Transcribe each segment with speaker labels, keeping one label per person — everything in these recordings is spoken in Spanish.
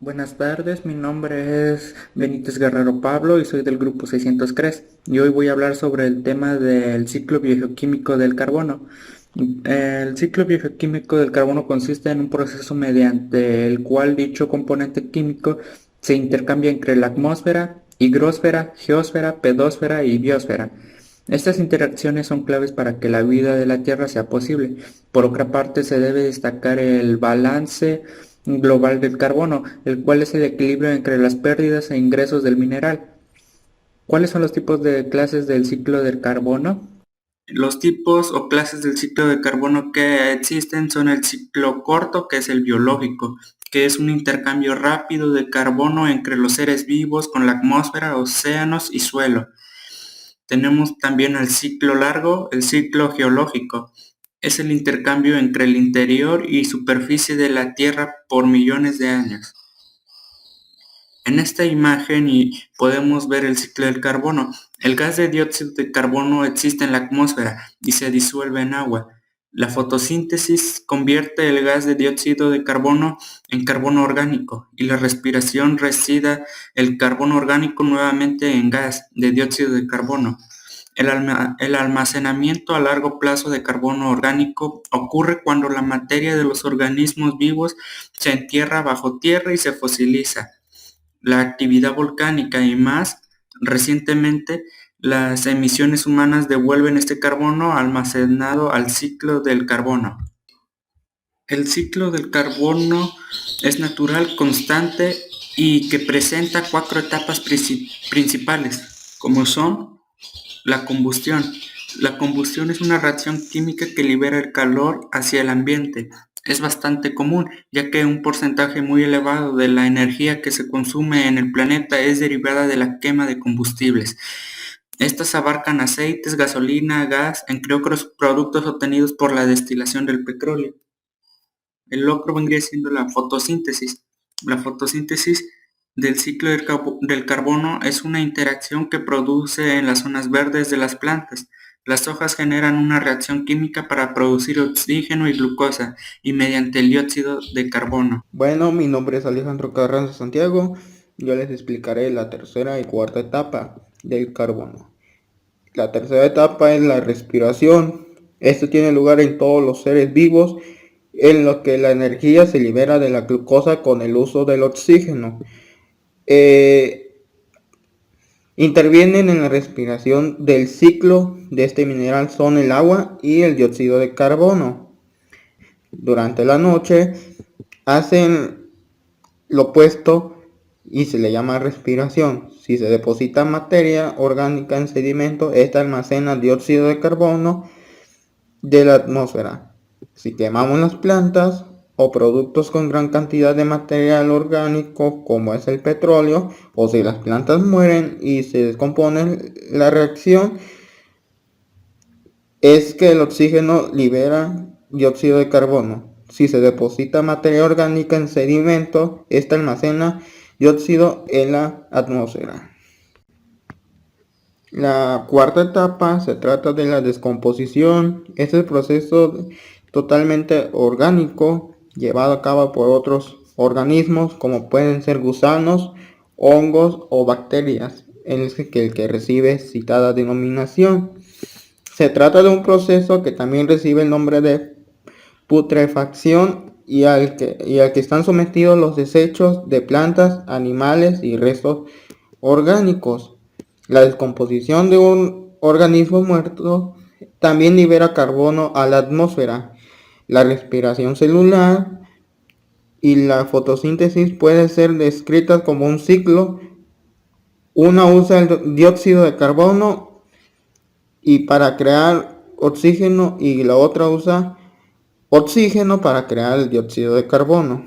Speaker 1: Buenas tardes, mi nombre es Benítez Guerrero Pablo y soy del grupo 603 y hoy voy a hablar sobre el tema del ciclo biogeoquímico del carbono. El ciclo biogeoquímico del carbono consiste en un proceso mediante el cual dicho componente químico se intercambia entre la atmósfera, higrosfera, geósfera, pedósfera y biosfera. Estas interacciones son claves para que la vida de la Tierra sea posible. Por otra parte, se debe destacar el balance global del carbono, el cual es el equilibrio entre las pérdidas e ingresos del mineral. ¿Cuáles son los tipos de clases del ciclo del carbono? Los tipos o clases del ciclo de carbono que existen son el ciclo corto, que es el biológico, que es un intercambio rápido de carbono entre los seres vivos con la atmósfera, océanos y suelo. Tenemos también el ciclo largo, el ciclo geológico. Es el intercambio entre el interior y superficie de la Tierra por millones de años. En esta imagen podemos ver el ciclo del carbono. El gas de dióxido de carbono existe en la atmósfera y se disuelve en agua. La fotosíntesis convierte el gas de dióxido de carbono en carbono orgánico y la respiración recida el carbono orgánico nuevamente en gas de dióxido de carbono. El almacenamiento a largo plazo de carbono orgánico ocurre cuando la materia de los organismos vivos se entierra bajo tierra y se fosiliza. La actividad volcánica y más recientemente las emisiones humanas devuelven este carbono almacenado al ciclo del carbono. El ciclo del carbono es natural, constante y que presenta 4 etapas principales, como son la combustión. La combustión es una reacción química que libera el calor hacia el ambiente. Es bastante común, ya que un porcentaje muy elevado de la energía que se consume en el planeta es derivada de la quema de combustibles. Estas abarcan aceites, gasolina, gas, entre otros productos obtenidos por la destilación del petróleo. El otro vendría siendo la fotosíntesis. La fotosíntesis del ciclo del carbono es una interacción que produce en las zonas verdes de las plantas. Las hojas generan una reacción química para producir oxígeno y glucosa y mediante el dióxido de carbono.
Speaker 2: Bueno, mi nombre es Alejandro Carranza Santiago. Yo les explicaré la tercera y cuarta etapa del carbono. La tercera etapa es la respiración. Esto tiene lugar en todos los seres vivos, en lo que la energía se libera de la glucosa con el uso del oxígeno. Intervienen en la respiración del ciclo de este mineral son el agua y el dióxido de carbono. Durante la noche hacen lo opuesto y se le llama respiración. Si se deposita materia orgánica en sedimento, esta almacena dióxido de carbono de la atmósfera. Si quemamos las plantas o productos con gran cantidad de material orgánico como es el petróleo, o si las plantas mueren y se descomponen, la reacción es que el oxígeno libera dióxido de carbono. Si se deposita materia orgánica en sedimento, esta almacena dióxido en la atmósfera. La cuarta etapa se trata de la descomposición. Es el proceso totalmente orgánico llevado a cabo por otros organismos como pueden ser gusanos, hongos o bacterias, en el que recibe citada denominación. Se trata de un proceso que también recibe el nombre de putrefacción y al que están sometidos los desechos de plantas, animales y restos orgánicos. La descomposición de un organismo muerto también libera carbono a la atmósfera. La respiración celular y la fotosíntesis pueden ser descritas como un ciclo. Una usa el dióxido de carbono y para crear oxígeno y la otra usa oxígeno para crear el dióxido de carbono.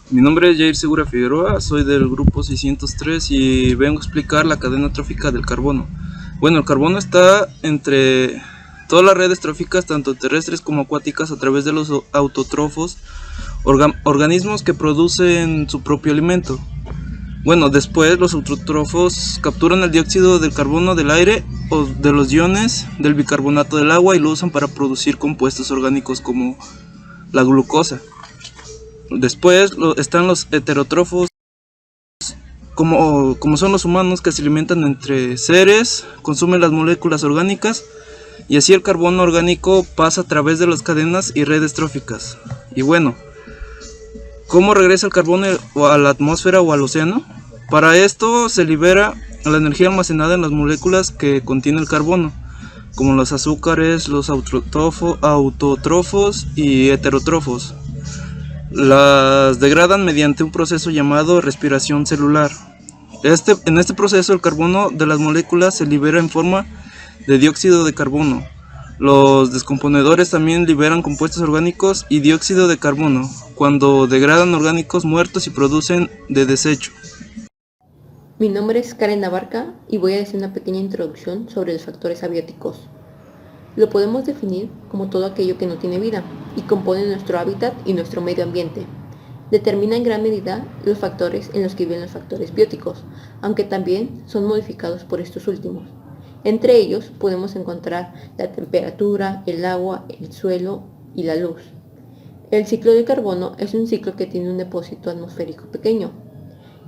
Speaker 3: Mi nombre es Jair Segura Figueroa, soy del grupo 603 y vengo a explicar la cadena trófica del carbono. Bueno, el carbono está entre todas las redes tróficas, tanto terrestres como acuáticas, a través de los autótrofos, organismos que producen su propio alimento. Bueno, después los autótrofos capturan el dióxido del carbono del aire o de los iones del bicarbonato del agua y lo usan para producir compuestos orgánicos como la glucosa. Después están los heterótrofos, como son los humanos, que se alimentan entre seres, consumen las moléculas orgánicas, y así el carbono orgánico pasa a través de las cadenas y redes tróficas. Y bueno, ¿cómo regresa el carbono a la atmósfera o al océano? Para esto se libera la energía almacenada en las moléculas que contiene el carbono, como los azúcares, los autótrofos y heterótrofos. Las degradan mediante un proceso llamado respiración celular. En este proceso el carbono de las moléculas se libera en forma de dióxido de carbono. Los descomponedores también liberan compuestos orgánicos y dióxido de carbono cuando degradan orgánicos muertos y producen de desecho.
Speaker 4: Mi nombre es Karen Abarca y voy a decir una pequeña introducción sobre los factores abióticos. Lo podemos definir como todo aquello que no tiene vida y compone nuestro hábitat y nuestro medio ambiente. Determina en gran medida los factores en los que viven los factores bióticos, aunque también son modificados por estos últimos. Entre ellos podemos encontrar la temperatura, el agua, el suelo y la luz. El ciclo de carbono es un ciclo que tiene un depósito atmosférico pequeño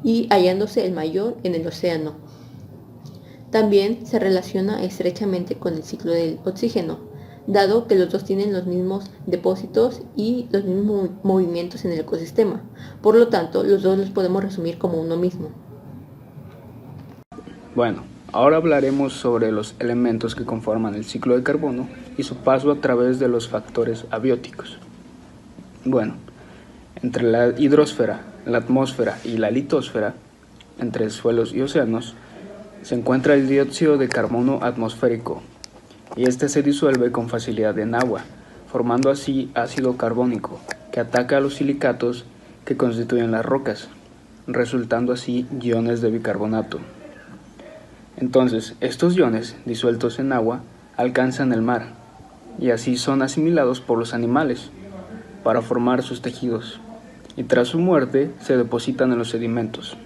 Speaker 4: y hallándose el mayor en el océano. También se relaciona estrechamente con el ciclo del oxígeno, dado que los dos tienen los mismos depósitos y los mismos movimientos en el ecosistema. Por lo tanto, los dos los podemos resumir como uno mismo.
Speaker 5: Bueno, ahora hablaremos sobre los elementos que conforman el ciclo de carbono y su paso a través de los factores abióticos. Bueno, entre la hidrosfera, la atmósfera y la litosfera, entre suelos y océanos, se encuentra el dióxido de carbono atmosférico, y este se disuelve con facilidad en agua, formando así ácido carbónico, que ataca a los silicatos que constituyen las rocas, resultando así iones de bicarbonato. Entonces, estos iones, disueltos en agua, alcanzan el mar, y así son asimilados por los animales, para formar sus tejidos, y tras su muerte se depositan en los sedimentos.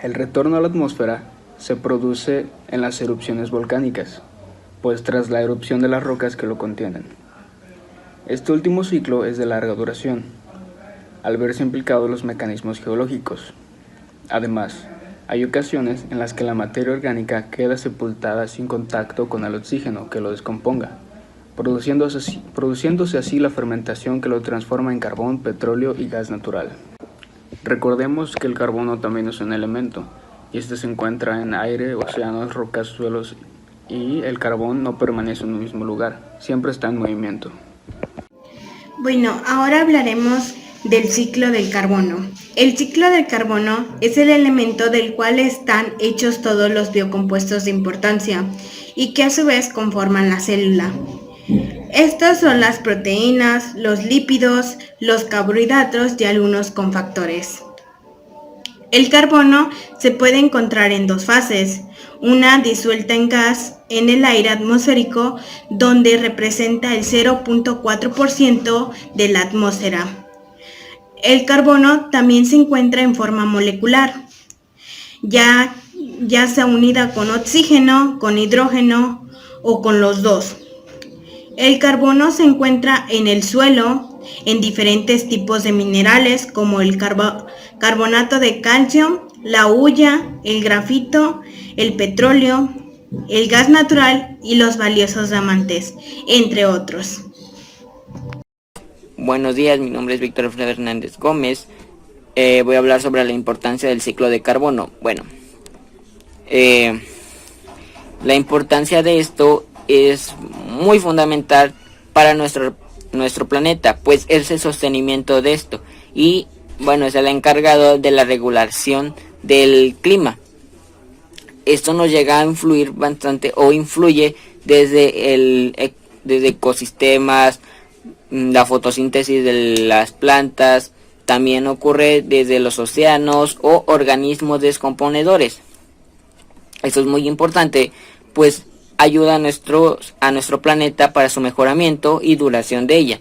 Speaker 5: El retorno a la atmósfera se produce en las erupciones volcánicas, pues tras la erupción de las rocas que lo contienen. Este último ciclo es de larga duración, al verse implicados los mecanismos geológicos. Además, hay ocasiones en las que la materia orgánica queda sepultada sin contacto con el oxígeno que lo descomponga, produciéndose así la fermentación que lo transforma en carbón, petróleo y gas natural. Recordemos que el carbono también es un elemento, y este se encuentra en aire, océanos, rocas, suelos, y el carbón no permanece en un mismo lugar, siempre está en movimiento.
Speaker 6: Bueno, ahora hablaremos del ciclo del carbono. El ciclo del carbono es el elemento del cual están hechos todos los biocompuestos de importancia y que a su vez conforman la célula. Estos son las proteínas, los lípidos, los carbohidratos y algunos cofactores. El carbono se puede encontrar en dos fases, una disuelta en gas en el aire atmosférico, donde representa el 0.4% de la atmósfera. El carbono también se encuentra en forma molecular, ya sea unida con oxígeno, con hidrógeno o con los dos. El carbono se encuentra en el suelo, en diferentes tipos de minerales como el carbonato de calcio, la hulla, el grafito, el petróleo, el gas natural y los valiosos diamantes, entre otros.
Speaker 7: Buenos días, mi nombre es Víctor Alfredo Hernández Gómez. Voy a hablar sobre la importancia del ciclo de carbono. La importancia de esto es muy fundamental para nuestro planeta, pues es el sostenimiento de esto y es el encargado de la regulación del clima. Esto nos llega a influir bastante o influye desde ecosistemas, la fotosíntesis de las plantas, también ocurre desde los océanos o organismos descomponedores. Esto es muy importante, pues ayuda a nuestro planeta para su mejoramiento y duración de ella.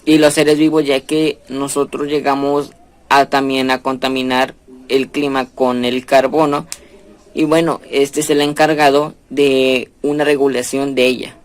Speaker 7: Y los seres vivos, ya que nosotros llegamos también a contaminar el clima con el carbono, y este es el encargado de una regulación de ella.